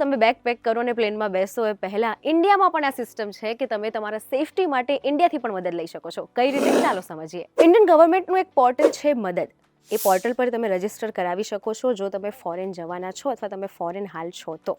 તમે bag pack કરો અને પ્લેનમાં બેસો એ પહેલાં ઇન્ડિયામાં પણ આ સિસ્ટમ છે કે તમે તમારા સેફટી માટે ઇન્ડિયાથી પણ મદદ લઈ શકો છો. કઈ રીતે? ચાલો સમજીએ. ઇન્ડિયન ગવર્મેન્ટનું એક પોર્ટલ છે મદદ. એ પોર્ટલ પર તમે રજિસ્ટર કરાવી શકો છો જો તમે ફોરેન જવાના છો અથવા તમે ફોરેન હાલ છો તો.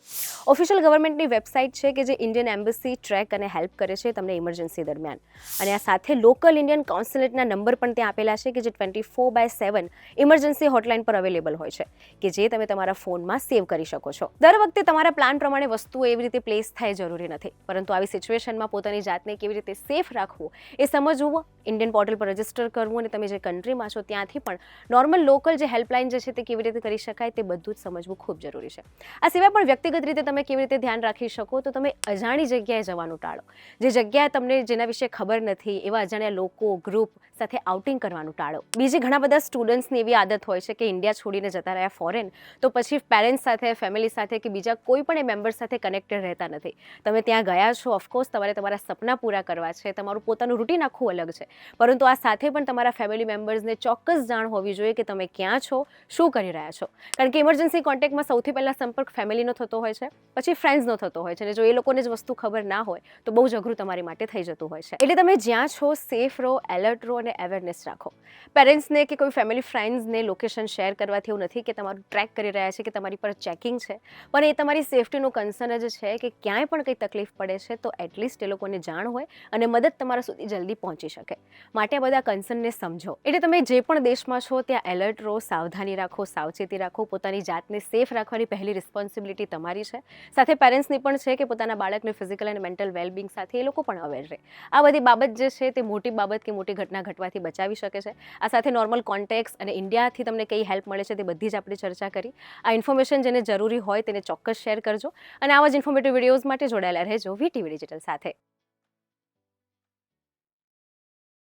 ઓફિશિયલ ગવર્મેન્ટની વેબસાઇટ છે કે જે ઇન્ડિયન એમ્બસી ટ્રેક અને હેલ્પ કરે છે તમને ઇમરજન્સી દરમિયાન. અને આ સાથે લોકલ ઇન્ડિયન કોન્સ્યુલેટના નંબર પણ ત્યાં આપેલા છે કે જે 24/7 ઇમરજન્સી હોટલાઇન પર અવેલેબલ હોય છે કે જે તમે તમારા ફોનમાં સેવ કરી શકો છો. દર વખતે તમારા પ્લાન પ્રમાણે વસ્તુઓ એવી રીતે પ્લેસ થાય જરૂરી નથી, પરંતુ આવી સિચ્યુએશનમાં પોતાની જાતને કેવી રીતે સેફ રાખવું એ સમજવું, ઇન્ડિયન પોર્ટલ પર રજિસ્ટર કરવું અને તમે જે કન્ટ્રીમાં છો ત્યાંથી પણ નોર્મલ લોકલ જે હેલ્પલાઇન જે છે તે કેવી રીતે કરી શકાય તે બધું જ સમજવું ખૂબ જરૂરી છે. આ સિવાય પણ વ્યક્તિગત રીતે તમે કેવી રીતે ધ્યાન રાખી શકો તો તમે અજાણી જગ્યાએ જવાનું ટાળો. જે જગ્યાએ તમને જેના વિશે ખબર નથી એવા અજાણ્યા લોકો, ગ્રુપ સાથે આઉટિંગ કરવાનું ટાળો. બીજી ઘણા બધા સ્ટુડન્ટ્સની એવી આદત હોય છે કે ઇન્ડિયા છોડીને જતા રહ્યા ફોરેન તો પછી પેરેન્ટ્સ સાથે, ફેમિલી સાથે કે બીજા કોઈ પણ એ મેમ્બર સાથે કનેક્ટેડ રહેતા નથી. તમે ત્યાં ગયા છો, ઓફકોર્સ તમારે તમારા સપના પૂરા કરવા છે, તમારું પોતાનું રૂટીન આખું અલગ છે, પરંતુ આ સાથે પણ તમારા ફેમિલી મેમ્બર્સને ચોક્કસ જાણ હોવી જોઈએ કે તમે ક્યાં છો, શું કરી રહ્યા છો. કારણ કે ઇમરજન્સી કોન્ટેક્ટમાં સૌથી પહેલાં સંપર્ક ફેમિલીનો થતો હોય છે, પછી ફ્રેન્ડ્સનો થતો હોય છે, અને જો એ લોકોને જ વસ્તુ ખબર ના હોય તો બહુ જ અઘરું તમારી માટે થઈ જતું હોય છે. એટલે તમે જ્યાં છો સેફ રહો, એલર્ટ રહો અને અવેરનેસ રાખો. પેરેન્ટ્સને કે કોઈ ફેમિલી ફ્રેન્ડ્સને લોકેશન શેર કરવાથી એવું નથી કે તમારું ટ્રેક કરી રહ્યા છે કે તમારી પર ચેકિંગ છે, પણ એ તમારી સેફટીનું કન્સર્ન જ છે કે ક્યાંય પણ કંઈ તકલીફ પડે છે તો એટલીસ્ટ એ લોકોને જાણ હોય અને મદદ તમારા સુધી જલ્દી પહોંચી શકે. માટે આ બધા કન્સર્નને સમજો. એટલે તમે જે પણ દેશમાં છો ત્યાં એલર્ટ રહો, સાવધાની રાખો, સાવચેતી રાખો. પોતાની જાતને સેફ રાખવાની પહેલી રિસ્પોન્સિબિલિટી તમારી છે. સાથે પેરેન્ટ્સની પણ છે કે પોતાના બાળકને ફિઝિકલ અને મેન્ટલ વેલબિંગ સાથે એ લોકો પણ અવેર રહે. આ બધી બાબત જે છે તે મોટી બાબત કે મોટી ઘટના ઘટવાથી બચાવી શકે છે. આ સાથે નોર્મલ કોન્ટેક્ટ્સ અને ઇન્ડિયાથી તમને કઈ હેલ્પ મળે છે તે બધી જ આપણે ચર્ચા કરી. આ ઇન્ફોર્મેશન જેને જરૂરી હોય તેને ચોક્કસ શેર કરજો અને આવા જ ઇન્ફોર્મેટિવ વિડીયોઝ માટે જોડાયેલા રહેજો વીટીવી ડિજિટલ સાથે.